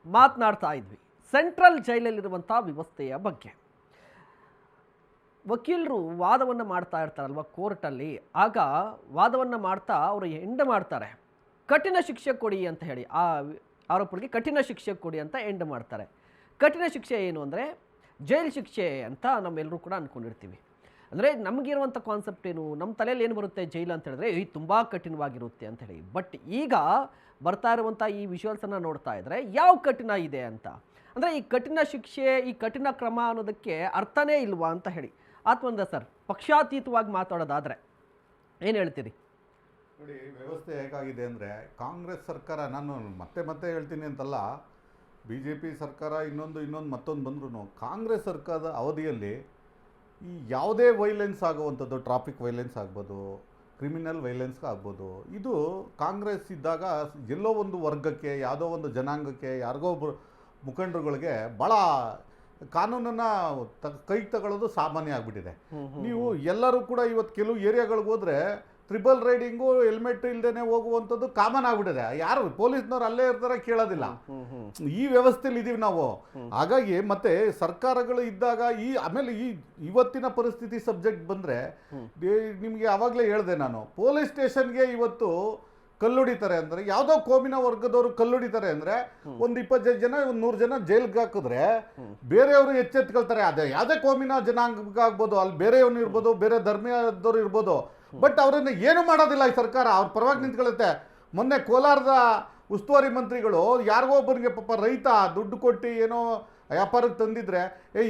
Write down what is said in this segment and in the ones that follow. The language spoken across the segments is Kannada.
ಮಾತನಾಡ್ತಾ ಇದ್ವಿ ಸೆಂಟ್ರಲ್ ಜೈಲಲ್ಲಿರುವಂಥ ವ್ಯವಸ್ಥೆಯ ಬಗ್ಗೆ. ವಕೀಲರು ವಾದವನ್ನು ಮಾಡ್ತಾ ಇರ್ತಾರಲ್ವ ಕೋರ್ಟಲ್ಲಿ, ಆಗ ವಾದವನ್ನು ಮಾಡ್ತಾ ಅವರು ಎಂಡ್ ಮಾಡ್ತಾರೆ, ಕಠಿಣ ಶಿಕ್ಷೆ ಕೊಡಿ ಅಂತ ಹೇಳಿ, ಆ ಆರೋಪಗಳಿಗೆ ಕಠಿಣ ಶಿಕ್ಷೆ ಕೊಡಿ ಅಂತ ಎಂಡ್ ಮಾಡ್ತಾರೆ. ಕಠಿಣ ಶಿಕ್ಷೆ ಏನು ಅಂದರೆ ಜೈಲು ಶಿಕ್ಷೆ ಅಂತ ನಮ್ಮೆಲ್ಲರೂ ಕೂಡ ಅಂದ್ಕೊಂಡಿರ್ತೀವಿ. ಅಂದರೆ ನಮಗಿರುವಂಥ ಕಾನ್ಸೆಪ್ಟ್ ಏನು, ನಮ್ಮ ತಲೆಯಲ್ಲಿ ಏನು ಬರುತ್ತೆ ಜೈಲು ಅಂತ ಹೇಳಿದ್ರೆ ಇದು ತುಂಬ ಕಠಿಣವಾಗಿರುತ್ತೆ ಅಂತ ಹೇಳಿ. ಬಟ್ ಈಗ ಬರ್ತಾ ಇರುವಂಥ ಈ ವಿಜುವಲ್ಸನ್ನು ನೋಡ್ತಾ ಇದ್ದರೆ ಯಾವ ಕಠಿಣ ಇದೆ ಅಂತ, ಅಂದರೆ ಈ ಕಠಿಣ ಶಿಕ್ಷೆ, ಈ ಕಠಿಣ ಕ್ರಮ ಅನ್ನೋದಕ್ಕೆ ಅರ್ಥನೇ ಇಲ್ವಾ ಅಂತ ಹೇಳಿ. ಆತ್ಮಂದ ಸರ್, ಪಕ್ಷಾತೀತವಾಗಿ ಮಾತಾಡೋದಾದರೆ ಏನು ಹೇಳ್ತೀರಿ? ನೋಡಿ, ವ್ಯವಸ್ಥೆ ಹೇಗಾಗಿದೆ ಅಂದರೆ ಕಾಂಗ್ರೆಸ್ ಸರ್ಕಾರ, ನಾನು ಮತ್ತೆ ಹೇಳ್ತೀನಿ ಅಂತಲ್ಲ, ಬಿ ಜೆ ಪಿ ಸರ್ಕಾರ ಮತ್ತೊಂದು ಬಂದ್ರೂ ಕಾಂಗ್ರೆಸ್ ಸರ್ಕಾರದ ಅವಧಿಯಲ್ಲಿ ಈ ಯಾವುದೇ ವೈಲೆನ್ಸ್ ಆಗುವಂಥದ್ದು, ಟ್ರಾಫಿಕ್ ವೈಲೆನ್ಸ್ ಆಗ್ಬೋದು, ಕ್ರಿಮಿನಲ್ ವೈಲೆನ್ಸ್ ಆಗ್ಬೋದು, ಇದು ಕಾಂಗ್ರೆಸ್ ಇದ್ದಾಗ ಎಲ್ಲೋ ಒಂದು ವರ್ಗಕ್ಕೆ, ಯಾವುದೋ ಒಂದು ಜನಾಂಗಕ್ಕೆ, ಯಾರಿಗೋ ಒಬ್ಬರು ಮುಖಂಡರುಗಳಿಗೆ ಭಾಳ ಕಾನೂನನ್ನು ಕೈಗೆ ತಗೊಳ್ಳೋದು ಸಾಮಾನ್ಯ ಆಗಿಬಿಟ್ಟಿದೆ. ನೀವು ಎಲ್ಲರೂ ಕೂಡ ಇವತ್ತು ಕೆಲವು ಏರಿಯಾಗಳಿಗೆ ಹೋದರೆ ಟ್ರಿಬಲ್ ರೈಡಿಂಗು, ಹೆಲ್ಮೆಟ್ ಇಲ್ಲದೇ ಹೋಗುವಂಥದ್ದು ಕಾಮನ್ ಆಗಿಬಿಟ್ಟಿದೆ. ಯಾರು ಪೊಲೀಸ್ನವ್ರು ಅಲ್ಲೇ ಇರ್ತಾರೆ, ಕೇಳೋದಿಲ್ಲ. ಈ ವ್ಯವಸ್ಥೆಯಲ್ಲಿ ಇದ್ದೀವಿ ನಾವು. ಹಾಗಾಗಿ ಮತ್ತೆ ಸರ್ಕಾರಗಳು ಇದ್ದಾಗ ಆಮೇಲೆ ಇವತ್ತಿನ ಪರಿಸ್ಥಿತಿ ಸಬ್ಜೆಕ್ಟ್ ಬಂದರೆ ನಿಮಗೆ ಆವಾಗಲೇ ಹೇಳಿದೆ ನಾನು, ಪೊಲೀಸ್ ಸ್ಟೇಷನ್ಗೆ ಇವತ್ತು ಕಲ್ಲುಡಿತಾರೆ ಅಂದರೆ, ಯಾವುದೋ ಕೋಮಿನ ವರ್ಗದವರು ಕಲ್ಲುಡಿತಾರೆ ಅಂದರೆ ಒಂದು 25 ಜನ, ಒಂದು 100 ಜನ ಜೈಲ್ಗೆ ಹಾಕಿದ್ರೆ ಬೇರೆಯವರು ಎಚ್ಚೆತ್ಕೊಳ್ತಾರೆ. ಅದೇ ಯಾವುದೇ ಕೋಮಿನ ಜನಾಂಗ ಆಗ್ಬೋದು, ಅಲ್ಲಿ ಬೇರೆಯವನು ಇರ್ಬೋದು, ಬೇರೆ ಧರ್ಮದವರು ಇರ್ಬೋದು, ಬಟ್ ಅವರನ್ನು ಏನು ಮಾಡೋದಿಲ್ಲ ಈ ಸರ್ಕಾರ, ಅವ್ರ ಪರವಾಗಿ ನಿಂತ್ಕೊಳ್ಳುತ್ತೆ. ಮೊನ್ನೆ ಕೋಲಾರದ ಉಸ್ತುವಾರಿ ಮಂತ್ರಿಗಳು ಯಾರಿಗೋ ಒಬ್ಬರಿಗೆ ಪಾಪ ರೈತ ದುಡ್ಡು ಕೊಟ್ಟು ಏನೋ ವ್ಯಾಪಾರಕ್ಕೆ ತಂದಿದ್ರೆ,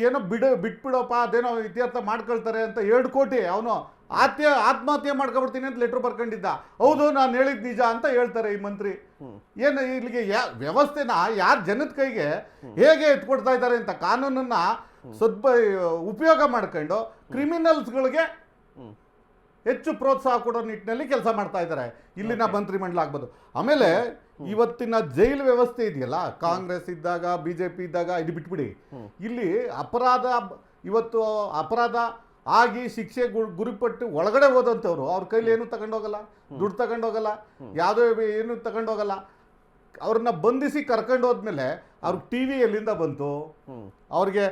ಏನೋ ಬಿಟ್ಬಿಡೋಪ್ಪ, ಅದೇನೋ ಇತ್ಯರ್ಥ ಮಾಡ್ಕೊಳ್ತಾರೆ ಅಂತ 2 ಕೋಟಿ ಅವನು ಆತ್ಮಹತ್ಯೆ ಮಾಡ್ಕೊಬಿಡ್ತೀನಿ ಅಂತ ಲೆಟ್ರ್ ಬರ್ಕೊಂಡಿದ್ದ. ಹೌದು, ನಾನು ಹೇಳಿದ್ ನಿಜ ಅಂತ ಹೇಳ್ತಾರೆ ಈ ಮಂತ್ರಿ. ಏನು ಇಲ್ಲಿಗೆ ವ್ಯವಸ್ಥೆನ ಯಾರು ಜನದ ಕೈಗೆ ಹೇಗೆ ಎತ್ಕೊಡ್ತಾ ಇದ್ದಾರೆ ಅಂತ ಕಾನೂನನ್ನ ಉಪಯೋಗ ಮಾಡ್ಕೊಂಡು ಕ್ರಿಮಿನಲ್ಸ್ಗಳಿಗೆ ಹೆಚ್ಚು ಪ್ರೋತ್ಸಾಹ ಕೊಡೋ ನಿಟ್ಟಿನಲ್ಲಿ ಕೆಲಸ ಮಾಡ್ತಾ ಇದ್ದಾರೆ ಇಲ್ಲಿನ ಮಂತ್ರಿಮಂಡಲ ಆಗ್ಬೋದು. ಆಮೇಲೆ ಇವತ್ತಿನ ಜೈಲು ವ್ಯವಸ್ಥೆ ಇದೆಯಲ್ಲ, ಕಾಂಗ್ರೆಸ್ ಇದ್ದಾಗ, BJP ಇದ್ದಾಗ ಇದು ಬಿಟ್ಬಿಡಿ. ಇಲ್ಲಿ ಇವತ್ತು ಅಪರಾಧ ಆಗಿ ಶಿಕ್ಷೆ ಗುರಿಪಟ್ಟು ಒಳಗಡೆ ಹೋದಂಥವ್ರು ಅವ್ರ ಕೈಲಿ ಏನು ತಗೊಂಡೋಗಲ್ಲ, ದುಡ್ಡು ತಗೊಂಡೋಗಲ್ಲ, ಯಾವುದೋ ಏನು ತಗೊಂಡೋಗಲ್ಲ. ಅವ್ರನ್ನ ಬಂಧಿಸಿ ಕರ್ಕೊಂಡು ಹೋದ್ಮೇಲೆ ಅವ್ರಿಗೆ TV ಎಲ್ಲಿಂದ ಬಂತು, ಅವ್ರಿಗೆ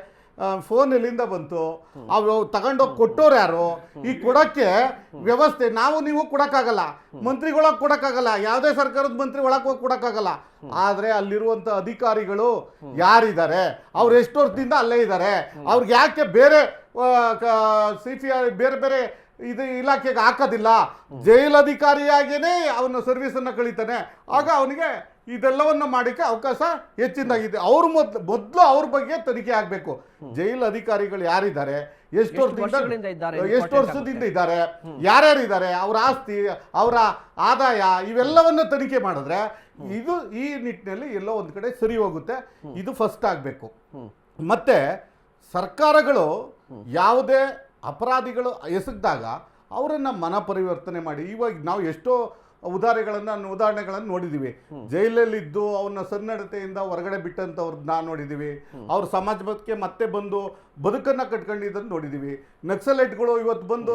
ಫೋನ್ ಎಲ್ಲಿಂದ ಬಂತು, ಅವು ತಗೊಂಡೋಗಿ ಕೊಟ್ಟೋರು ಯಾರು, ಈ ಕೊಡೋಕ್ಕೆ ವ್ಯವಸ್ಥೆ ನಾವು ನೀವು ಕೊಡೋಕ್ಕಾಗಲ್ಲ, ಮಂತ್ರಿಗಳೊಳಗೆ ಕೊಡೋಕ್ಕಾಗಲ್ಲ, ಯಾವುದೇ ಸರ್ಕಾರದ ಮಂತ್ರಿ ಒಳಗೆ ಹೋಗಿ ಕೊಡೋಕ್ಕಾಗಲ್ಲ. ಆದರೆ ಅಲ್ಲಿರುವಂಥ ಅಧಿಕಾರಿಗಳು ಯಾರಿದ್ದಾರೆ, ಅವ್ರು ಎಷ್ಟು ವರ್ಷದಿಂದ ಅಲ್ಲೇ ಇದ್ದಾರೆ, ಅವ್ರಿಗೆ ಯಾಕೆ ಬೇರೆ CPI ಬೇರೆ ಇದು ಇಲಾಖೆಗೆ ಹಾಕೋದಿಲ್ಲ, ಜೈಲಧಿಕಾರಿಯಾಗೇನೆ ಅವನ ಸರ್ವಿಸನ್ನು ಕಳೀತಾನೆ. ಆಗ ಅವನಿಗೆ ಇದೆಲ್ಲವನ್ನು ಮಾಡೋಕ್ಕೆ ಅವಕಾಶ ಹೆಚ್ಚಿನದಾಗಿದೆ. ಅವ್ರ ಮೊದಲು ಅವ್ರ ಬಗ್ಗೆ ತನಿಖೆ ಆಗಬೇಕು. ಜೈಲು ಅಧಿಕಾರಿಗಳು ಯಾರಿದ್ದಾರೆ, ಎಷ್ಟು ವರ್ಷದಿಂದ ಇದ್ದಾರೆ, ಯಾರ್ಯಾರಿದ್ದಾರೆ, ಅವರ ಆಸ್ತಿ, ಅವರ ಆದಾಯ, ಇವೆಲ್ಲವನ್ನು ತನಿಖೆ ಮಾಡಿದ್ರೆ ಇದು ಈ ನಿಟ್ಟಿನಲ್ಲಿ ಎಲ್ಲೋ ಒಂದು ಕಡೆ ಸರಿ ಹೋಗುತ್ತೆ. ಇದು ಫಸ್ಟ್ ಆಗಬೇಕು. ಮತ್ತೆ ಸರ್ಕಾರಗಳು ಯಾವುದೇ ಅಪರಾಧಿಗಳು ಎಸಗಿದಾಗ ಅವರನ್ನು ಮನ ಪರಿವರ್ತನೆ ಮಾಡಿ, ಇವಾಗ ನಾವು ಎಷ್ಟೋ ಉದಾಹರಣೆಗಳನ್ನು ನೋಡಿದ್ದೀವಿ. ಜೈಲಲ್ಲಿದ್ದು ಅವನ್ನ ಸನ್ನಡತೆಯಿಂದ ಹೊರಗಡೆ ಬಿಟ್ಟಂಥವ್ರನ್ನ ನೋಡಿದ್ದೀವಿ. ಅವ್ರ ಸಮಾಜಕ್ಕೆ ಮತ್ತೆ ಬಂದು ಬದುಕನ್ನು ಕಟ್ಕೊಂಡಿದ್ದನ್ನು ನೋಡಿದ್ದೀವಿ. ನಕ್ಸಲೈಟ್ಗಳು ಇವತ್ತು ಬಂದು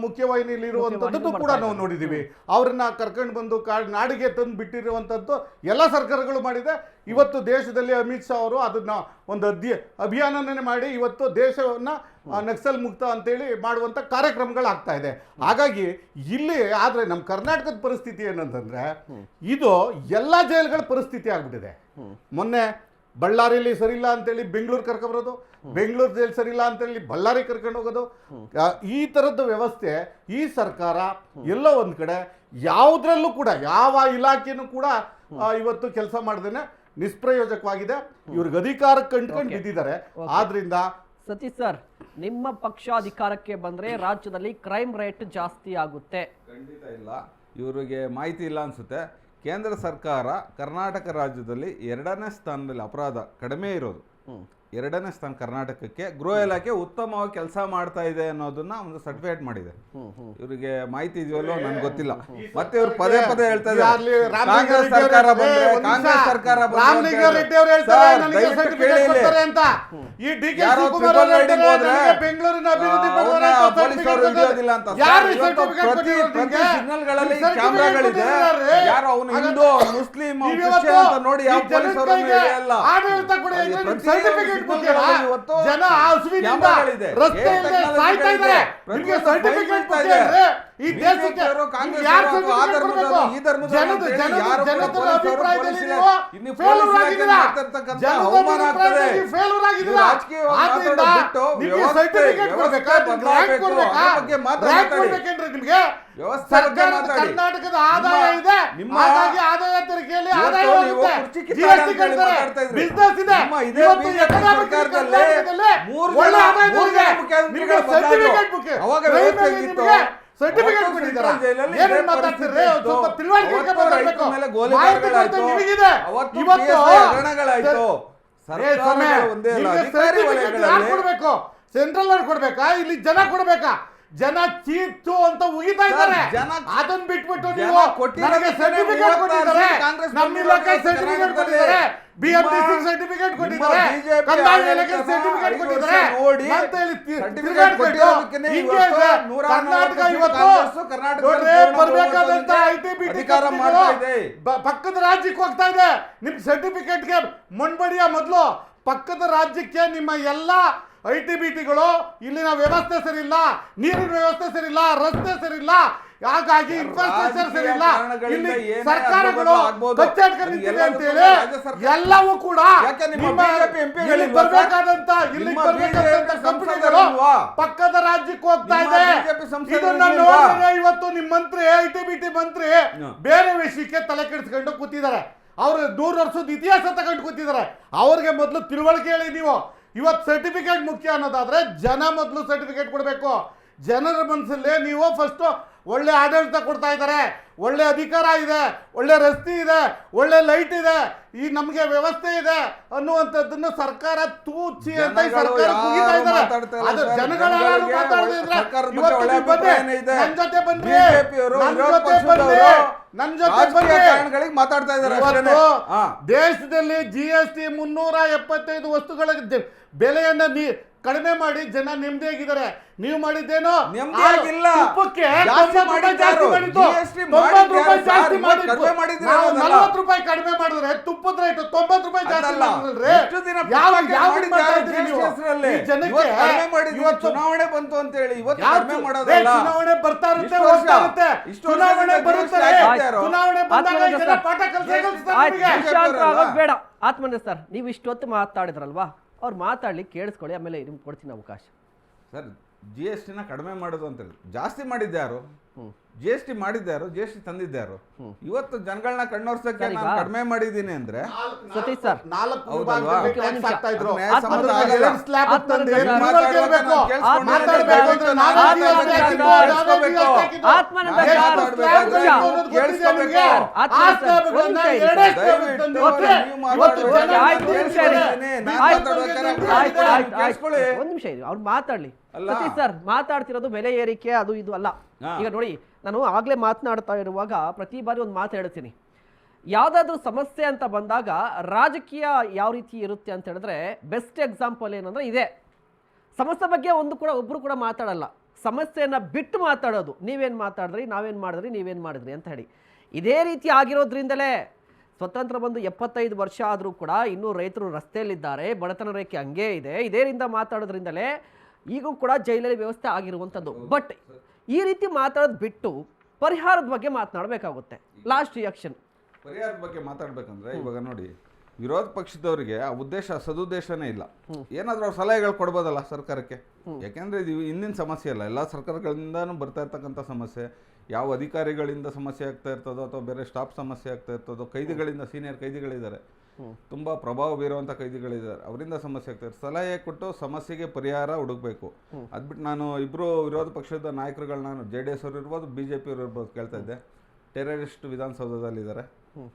ಮುಖ್ಯವಾಹಿನಿಯಲ್ಲಿ ಇರುವಂಥದ್ದು ಕೂಡ ನಾವು ನೋಡಿದ್ದೀವಿ. ಅವ್ರನ್ನ ಕರ್ಕೊಂಡು ಬಂದು ನಾಡಿಗೆ ತಂದು ಬಿಟ್ಟಿರುವಂಥದ್ದು ಎಲ್ಲ ಸರ್ಕಾರಗಳು ಮಾಡಿದೆ. ಇವತ್ತು ದೇಶದಲ್ಲಿ ಅಮಿತ್ ಶಾ ಅವರು ಅದನ್ನ ಒಂದು ಅಭಿಯಾನನೇ ಮಾಡಿ ಇವತ್ತು ದೇಶವನ್ನು ನಕ್ಸಲ್ ಮುಕ್ತ ಅಂತೇಳಿ ಮಾಡುವಂಥ ಕಾರ್ಯಕ್ರಮಗಳಾಗ್ತಾ ಇದೆ. ಹಾಗಾಗಿ ಇಲ್ಲಿ ಆದರೆ ನಮ್ಮ ಕರ್ನಾಟಕದ ಪರಿಸ್ಥಿತಿ ಏನಂತಂದ್ರೆ, ಇದು ಎಲ್ಲ ಜೈಲುಗಳ ಪರಿಸ್ಥಿತಿ ಆಗ್ಬಿಟ್ಟಿದೆ. ಮೊನ್ನೆ ಬಳ್ಳಾರಿಯಲ್ಲಿ ಸರಿಯಿಲ್ಲ ಅಂತೇಳಿ ಬೆಂಗಳೂರು ಕರ್ಕೊಂಬರೋದು, ಬೆಂಗಳೂರು ಜೈಲು ಸರಿಯಿಲ್ಲ ಅಂತೇಳಿ ಬಳ್ಳಾರಿ ಕರ್ಕೊಂಡು ಹೋಗೋದು, ಈ ಥರದ್ದು ವ್ಯವಸ್ಥೆ ಈ ಸರ್ಕಾರ ಎಲ್ಲೋ ಒಂದು ಕಡೆ ಯಾವುದ್ರಲ್ಲೂ ಕೂಡ ಯಾವ ಇಲಾಖೆನೂ ಕೂಡ ಇವತ್ತು ಕೆಲಸ ಮಾಡ್ದೇನೆ ನಿಷ್ಪ್ರಯೋಜಕವಾಗಿದೆ. ಇವ್ರಿಗೆ ಅಧಿಕಾರ ಕಂಡ್ಕೊಂಡು ಬಿದ್ದಿದ್ದಾರೆ. ಆದ್ರಿಂದ ಸತೀಶ್ ಸರ್, ನಿಮ್ಮ ಪಕ್ಷ ಅಧಿಕಾರಕ್ಕೆ ಬಂದ್ರೆ ರಾಜ್ಯದಲ್ಲಿ ಕ್ರೈಮ್ ರೇಟ್ ಜಾಸ್ತಿ ಆಗುತ್ತೆ? ಖಂಡಿತ ಇಲ್ಲ. ಇವರಿಗೆ ಮಾಹಿತಿ ಇಲ್ಲ ಅನ್ಸುತ್ತೆ. ಕೇಂದ್ರ ಸರ್ಕಾರ ಕರ್ನಾಟಕ ರಾಜ್ಯದಲ್ಲಿ 2ನೇ ಸ್ಥಾನದಲ್ಲಿ ಅಪರಾಧ ಕಡಿಮೆ ಇರೋದು. ಎರಡನೇ ಸ್ಥಾನ ಕರ್ನಾಟಕಕ್ಕೆ. ಗೃಹ ಇಲಾಖೆ ಉತ್ತಮವಾಗಿ ಕೆಲಸ ಮಾಡ್ತಾ ಇದೆ ಅನ್ನೋದನ್ನ ಒಂದು ಸರ್ಟಿಫೈಡ್ ಮಾಡಿದೆ. ಇವರಿಗೆ ಮಾಹಿತಿ ಇದೆಯಲ್ಲೋ ನನ್ಗೆ ಗೊತ್ತಿಲ್ಲ. ಮತ್ತೆ ಇವ್ರು ಪದೇ ಪದೇ ಹೇಳ್ತಾ ಇದ್ದಾರೆ ಕಾಂಗ್ರೆಸ್ ಸರ್ಕಾರ ಬಂದ್ರೆ ಕಾಂಗ್ರೆಸ್ ಸರ್ಕಾರ ಬೆಂಗಳೂರಿನ ಸಿಗ್ನಲ್ಗಳಲ್ಲಿ ಕ್ಯಾಮ್ರಾಗಳಿದೆ. ಯಾರು ಅವನು ಹಿಂದೂ ಮುಸ್ಲಿಂ ಕ್ರಿಶ್ಚಿಯನ್ ಅಂತ ನೋಡಿ ಯಾವ ಪೊಲೀಸರು ಹೇಳಲ್ಲ. ಜನ ಹಸುವಿನಿಂದ ರಸ್ತೆಯಲ್ಲಿ ಸಾಯ್ತಾ ಇದ್ದಾರೆ. ನಿಮಗೆ ಸರ್ಟಿಫಿಕೇಟ್ ಕೊಟ್ಟಿದ್ದಾರೆ. ಈ ದೇಶಕ್ಕೆ ಯಾರು ಸರ್ಟಿಫಿಕೇಟ್ ಕೊಡಬೇಕು? ಜನರ ಅಭಿಪ್ರಾಯದಲ್ಲಿ ನೀವು ಫೇಲ್ಯೂರ್ ಆಗಿದ್ದೀರಾ. ಜನರ ಅಭಿಪ್ರಾಯದಲ್ಲಿ ಫೇಲ್ಯೂರ್ ಆಗಿದ್ದೀರಾ. ಆದ್ರಿಂದ ನಿಮಗೆ ಸರ್ಟಿಫಿಕೇಟ್ ಕೊಡಬೇಕಾ? ರ್ಯಾಂಕ್ ಕೊಡಬೇಕಾ? ರ್ಯಾಂಕ್ ಕೊಡಬೇಕೇನ್ರಿ ನಿಮಗೆ? ಸರ್ಕಾರದ ಕರ್ನಾಟಕದ ಆದಾಯ ಇದೆ, ಹಾಗಾಗಿ ಆದಾಯ ತೆರಿಗೆಯಲ್ಲಿ ಆದಾಯ ಹೋಗುತ್ತೆ. ಜಿಎಸ್ಟಿ ಕಟ್ತಾರೆ, ಬಿಸ್ನೆಸ್ ಇದೆ. ಇವತ್ತು ಎಕನಾಮಿಕ್ ಕರ್ನಾಟಕದಲ್ಲಿ ಒಳ್ಳೆ ಆದಾಯ ಇದೆ. ನಿಮಗೆ ಸರ್ಟಿಫಿಕೇಟ್ ಮುಖ್ಯ. ನಿಮಗೆ ಸರ್ಟಿಫಿಕೇಟ್ ಕೊಟ್ಟಿದ್ದಾರೆ. ಏನು ಮಾತಾಡ್ತಿರ್ರಿ? ಸ್ವಲ್ಪ ತಿಳುವಳಿಕೆ ಬರಬೇಕು. ಮಾಹಿತಿ ಕೊಡ್ತಾ ನಿಮಗಿದೆ. ಇವತ್ತು ಸರ್ಟಿಫಿಕೇಟ್ ಯಾರು ಕೊಡಬೇಕು? ಸೆಂಟ್ರಲ್ ಅವ್ರು ಕೊಡ್ಬೇಕಾ? ಇಲ್ಲಿ ಜನ ಕೊಡ್ಬೇಕಾ? ಜನ ಚೀತು ಅಂತ ಉಗಿತಾ ಇದ್ದಾರೆ. ಅದನ್ನ ಬಿಟ್ಬಿಟ್ಟು ನೀವು ನನಗೆ ಸರ್ಟಿಫಿಕೇಟ್ ಕೊಟ್ಟಿದ್ದಾರೆ, ನಮ್ಮ ಇಲಾಖೆ ಸರ್ಟಿಫಿಕೇಟ್ ಕೊಟ್ಟಿದ್ದಾರೆ, BMTC ಸರ್ಟಿಫಿಕೇಟ್ ಕೊಟ್ಟಿದ್ದಾರೆ, ಕಂದಾಯ ಇಲಾಖೆ ಸರ್ಟಿಫಿಕೇಟ್ ಕೊಟ್ಟಿದ್ದಾರೆ ಅಂತ ಹೇಳಿ ತಿರುಗಾಡ್ಬಿಟ್ಟು ಹಿಂಗೆ ಇದೆ ಕರ್ನಾಟಕ. ಇವತ್ತು ಬರ್ಬೇಕಾದಂತ ITBT ಪಕ್ಕದ ರಾಜ್ಯಕ್ಕೆ ಹೋಗ್ತಾ ಇದೆ. ನಿಮ್ ಸರ್ಟಿಫಿಕೇಟ್ಗೆ ಮಣ್ಬಡಿಯ ಮೊದಲು ಪಕ್ಕದ ರಾಜ್ಯಕ್ಕೆ ನಿಮ್ಮ ಎಲ್ಲ ITBTಗಳು ಇಲ್ಲಿನ ವ್ಯವಸ್ಥೆ ಸರಿ ಇಲ್ಲ, ನೀರಿನ ವ್ಯವಸ್ಥೆ ಸರಿ ಇಲ್ಲ, ರಸ್ತೆ ಸರಿ ಇಲ್ಲ, ಹಾಗಾಗಿ ಇನ್ಫ್ರಾಸ್ಟ್ರಕ್ಚರ್ ಸರಿ ಇಲ್ಲ. ಇಲ್ಲಿ ಸರ್ಕಾರಗಳು ಕಚ್ಚಾಡ್ಕೊಂಡಿದೆ ಅಂತ ಹೇಳಿ ಎಲ್ಲವೂ ಕೂಡ ಇಲ್ಲಿ ಬರ್ಬೇಕಾದಂತ ಕಂಪನಿಗಳು ಪಕ್ಕದ ರಾಜ್ಯಕ್ಕೆ ಹೋಗ್ತಾ ಇದೆ. ಇದನ್ನ ನೋಡಿದ್ರೆ ಇವತ್ತು ನಿಮ್ ಮಂತ್ರಿ ITBT ಮಂತ್ರಿ ಬೇರೆ ವಿಷಯಕ್ಕೆ ತಲೆ ಕೆಡಿಸ್ಕೊಂಡು ಕೂತಿದ್ದಾರೆ. ಅವ್ರು 100 ವರ್ಷದ ಇತಿಹಾಸ ತಗೊಂಡು ಕೂತಿದ್ದಾರೆ. ಅವ್ರಿಗೆ ಮೊದಲು ತಿಳುವಳಿಕೆ ಹೇಳಿ ನೀವು. ಇವತ್ತು ಸರ್ಟಿಫಿಕೇಟ್ ಮುಖ್ಯ ಅನ್ನೋದಾದ್ರೆ ಜನ ಮೊದಲು ಸರ್ಟಿಫಿಕೇಟ್ ಕೊಡಬೇಕು. ಜನರ ಮನಸ್ಸಲ್ಲಿ ನೀವು ಫಸ್ಟ್ ಒಳ್ಳೆ ಆಡಳಿತ ಕೊಡ್ತಾ ಇದ್ದಾರೆ, ಒಳ್ಳೆ ಅಧಿಕಾರ ಇದೆ, ಒಳ್ಳೆ ರಸ್ತೆ ಇದೆ, ಒಳ್ಳೆ ಲೈಟ್ ಇದೆ, ಈ ನಮಗೆ ವ್ಯವಸ್ಥೆ ಇದೆ ಅನ್ನುವಂಥದ್ದನ್ನು ಸರ್ಕಾರ ತೂಚಿ ಅಂತ ಸರ್ಕಾರ ಕುಗಿತಾ ಇದ್ದಾರೆ. ಅದು ಜನಗಳ ನನ್ನ ಜೊತೆ ಬಂದ್ರಿ, ಮಾತಾಡ್ತಾ ಇದ್ದಾರೆ. ದೇಶದಲ್ಲಿ GST 375 ವಸ್ತುಗಳ ಬೆಲೆಯನ್ನ ಕಡಿಮೆ ಮಾಡಿ ಜನ ನೆಮ್ಮದಿಯಾಗಿದ್ದಾರೆ. ನೀವು ಮಾಡಿದ್ದೇನೋ ತುಪ್ಪಕ್ಕೆ 90 ರೂಪಾಯಿ ಕಡಿಮೆ ಮಾಡಿದ್ರೆ ತುಪ್ಪದ ರೇಟ್ 90 ರೂಪಾಯಿ ಜಾಸ್ತಿ ಚುನಾವಣೆ ಬಂತು ಅಂತ ಹೇಳಿ ಚುನಾವಣೆ ಬರ್ತಾ ಇರುತ್ತೆ, ಹೋಗ್ತಾ ಇರುತ್ತೆ. ಚುನಾವಣೆ ಬರುತ್ತೆ, ಚುನಾವಣೆ ಬಂದಾಗ ಜನ ಪಾಠ ಬೇಡ. ಆತ್ಮನೆ ಸರ್, ನೀವು ಇಷ್ಟೊತ್ತು ಮಾತಾಡಿದ್ರಲ್ವಾ, ಅವ್ರು ಮಾತಾಡ್ಲಿ, ಕೇಳಿಸ್ಕೊಳ್ಳಿ, ಆಮೇಲೆ ನಿಮ್ಗೆ ಕೊಡ್ತೀನಿ ಅವಕಾಶ. ಸರ್, GSTನ ಕಡಿಮೆ ಮಾಡೋದು ಅಂತ ಜಾಸ್ತಿ ಮಾಡಿದ್ಯಾರು? GST ಮಾಡಿದ್ಯಾರು? GST ತಂದಿದ್ಯಾರು? ಇವತ್ತು ಜನಗಳನ್ನ ಕಣ್ಣೋರ್ಸಕ್ಕೆ ನಾನು ಕಡಿಮೆ ಮಾಡಿದ್ದೀನಿ ಅಂದ್ರೆ ಸತೀಶ್ ಸರ್ ಒಂದ್ ನಿಮಿಷ ಅವ್ರು ಮಾತಾಡ್ಲಿ. ಸತೀಶ್ ಸರ್ ಮಾತಾಡ್ತಿರೋದು ಬೆಲೆ ಏರಿಕೆ ಅದು ಇದು ಅಲ್ಲ. ಈಗ ನೋಡಿ, ನಾನು ಆಗ್ಲೇ ಮಾತನಾಡ್ತಾ ಇರುವಾಗ ಪ್ರತಿ ಬಾರಿ ಒಂದು ಮಾತು ಹೇಳ್ತೀನಿ. ಯಾವುದಾದ್ರೂ ಸಮಸ್ಯೆ ಅಂತ ಬಂದಾಗ ರಾಜಕೀಯ ಯಾವ ರೀತಿ ಇರುತ್ತೆ ಅಂತ ಹೇಳಿದ್ರೆ ಬೆಸ್ಟ್ ಎಕ್ಸಾಂಪಲ್ ಏನಂದ್ರೆ ಇದೆ. ಸಮಸ್ಯೆ ಬಗ್ಗೆ ಒಬ್ರು ಕೂಡ ಮಾತಾಡಲ್ಲ, ಸಮಸ್ಯೆಯನ್ನ ಬಿಟ್ಟು ಮಾತಾಡೋದು. ನೀವೇನು ಮಾತಾಡಿದ್ರಿ, ನಾವೇನು ಮಾಡಿದ್ರಿ, ನೀವೇನು ಮಾಡಿದ್ರಿ ಅಂತ ಹೇಳಿ. ಇದೇ ರೀತಿ ಆಗಿರೋದ್ರಿಂದಲೇ ಸ್ವತಂತ್ರ ಬಂದು 75 ವರ್ಷ ಆದರೂ ಕೂಡ ಇನ್ನೂ ರೈತರು ರಸ್ತೆಯಲ್ಲಿದ್ದಾರೆ, ಬಡತನ ರೇಖೆ ಹಂಗೇ ಇದೆ. ಇದೇರಿಂದ ಮಾತಾಡೋದ್ರಿಂದಲೇ ಈಗೂ ಕೂಡ ಜೈಲಲ್ಲಿ ವ್ಯವಸ್ಥೆ ಆಗಿರುವಂಥದ್ದು. ಬಟ್ ಈ ರೀತಿ ಮಾತಾಡೋದು ಬಿಟ್ಟು ಪರಿಹಾರದ ಬಗ್ಗೆ ಮಾತನಾಡಬೇಕಾಗುತ್ತೆ. ಲಾಸ್ಟ್ ರಿಯಾಕ್ಷನ್ ಪರಿಹಾರದ ಬಗ್ಗೆ ಮಾತಾಡ್ಬೇಕಂದ್ರೆ ಇವಾಗ ನೋಡಿ, ವಿರೋಧ ಪಕ್ಷದವರಿಗೆ ಆ ಉದ್ದೇಶ ಸದುದ್ದೇಶನೇ ಇಲ್ಲ. ಏನಾದ್ರೂ ಅವ್ರು ಸಲಹೆಗಳು ಕೊಡ್ಬೋದಲ್ಲ ಸರ್ಕಾರಕ್ಕೆ. ಯಾಕೆಂದ್ರೆ ಇದು ಇಂದಿನ ಸಮಸ್ಯೆ ಅಲ್ಲ, ಎಲ್ಲ ಸರ್ಕಾರಗಳಿಂದಾನು ಬರ್ತಾ ಇರ್ತಕ್ಕಂಥ ಸಮಸ್ಯೆ. ಯಾವ ಅಧಿಕಾರಿಗಳಿಂದ ಸಮಸ್ಯೆ ಆಗ್ತಾ ಇರ್ತದೋ ಅಥವಾ ಬೇರೆ ಸ್ಟಾಫ್ ಸಮಸ್ಯೆ ಆಗ್ತಾ ಇರ್ತದೋ, ಕೈದಿಗಳಿಂದ, ಸೀನಿಯರ್ ಕೈದಿಗಳಿದ್ದಾರೆ, ತುಂಬ ಪ್ರಭಾವ ಬೀರುವಂಥ ಕೈದಿಗಳಿದ್ದಾರೆ, ಅವರಿಂದ ಸಮಸ್ಯೆ ಆಗ್ತಾರೆ. ಸಲಹೆ ಕೊಟ್ಟು ಸಮಸ್ಯೆಗೆ ಪರಿಹಾರ ಹುಡುಕಬೇಕು. ಅದ್ಬಿಟ್ಟು ನಾನು ಇಬ್ಬರು ವಿರೋಧ ಪಕ್ಷದ ನಾಯಕರುಗಳನ್ನ JDS ಅವರು ಇರ್ಬೋದು, BJP ಅವರು ಇರ್ಬೋದು ಕೇಳ್ತಾ ಇದ್ದೆ. ಟೆರರಿಸ್ಟ್ ವಿಧಾನಸೌಧದಲ್ಲಿದ್ದಾರೆ,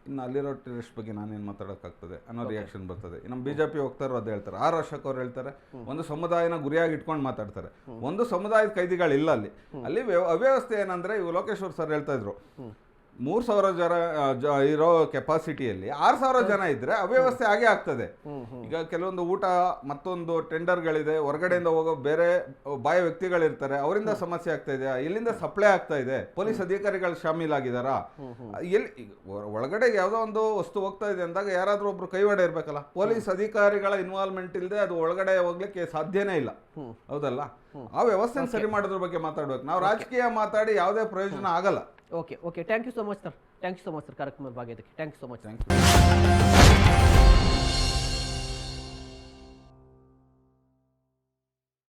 ಇನ್ನು ಅಲ್ಲಿರೋ ಟೆರರಿಸ್ಟ್ ಬಗ್ಗೆ ನಾನೇನು ಮಾತಾಡೋಕ್ಕಾಗ್ತದೆ ಅನ್ನೋ ರಿಯಾಕ್ಷನ್ ಬರ್ತದೆ. ನಮ್ಮ BJP ಹೋಗ್ತಾರೋ ಅದು ಹೇಳ್ತಾರೆ. ಆರ್ ಅಶೋಕ್ ಅವ್ರು ಹೇಳ್ತಾರೆ ಒಂದು ಸಮುದಾಯನ ಗುರಿಯಾಗಿ ಇಟ್ಕೊಂಡು ಮಾತಾಡ್ತಾರೆ. ಒಂದು ಸಮುದಾಯದ ಕೈದಿಗಳಿಲ್ಲ ಅಲ್ಲಿ ಅವ್ಯವಸ್ಥೆ ಏನಂದ್ರೆ ಇವು ಲೋಕೇಶ್ವರ್ ಸರ್ ಹೇಳ್ತಾ ಇದ್ರು 3,000 ಇರೋ ಕೆಪಾಸಿಟಿಯಲ್ಲಿ 6,000 ಜನ ಇದ್ರೆ ಅವ್ಯವಸ್ಥೆ ಆಗೇ ಆಗ್ತದೆ. ಈಗ ಕೆಲವೊಂದು ಊಟ ಮತ್ತೊಂದು ಟೆಂಡರ್ಗಳಿದೆ, ಹೊರಗಡೆಯಿಂದ ಹೋಗೋ ಬೇರೆ ಬಾಯ ವ್ಯಕ್ತಿಗಳಿರ್ತಾರೆ, ಅವರಿಂದ ಸಮಸ್ಯೆ ಆಗ್ತಾ ಇದೆ, ಇಲ್ಲಿಂದ ಸಪ್ಲೈ ಆಗ್ತಾ ಇದೆ, ಪೊಲೀಸ್ ಅಧಿಕಾರಿಗಳು ಶಾಮೀಲಾಗಿದಾರಾ, ಎಲ್ಲಿ ಒಳಗಡೆ ಯಾವುದೋ ಒಂದು ವಸ್ತು ಹೋಗ್ತಾ ಇದೆ ಅಂದಾಗ ಯಾರಾದ್ರೂ ಒಬ್ರು ಕೈವಾಡ ಇರ್ಬೇಕಲ್ಲ. ಪೊಲೀಸ್ ಅಧಿಕಾರಿಗಳ ಇನ್ವಾಲ್ವ್ಮೆಂಟ್ ಇಲ್ಲದೆ ಅದು ಒಳಗಡೆ ಹೋಗ್ಲಿಕ್ಕೆ ಸಾಧ್ಯನೇ ಇಲ್ಲ, ಹೌದಲ್ಲ? ಆ ವ್ಯವಸ್ಥೆ ಸರಿ ಮಾಡೋದ್ರ ಬಗ್ಗೆ ಮಾತಾಡ್ಬೇಕು. ನಾವು ರಾಜಕೀಯ ಮಾತಾಡಿ ಯಾವುದೇ ಪ್ರಯೋಜನ ಆಗಲ್ಲ. Okay thank you so much sir. Thank you so much sir ಕಾರ್ಯಕ್ರಮದ ಭಾಗಕ್ಕೆ. Thank you so much. Thank you.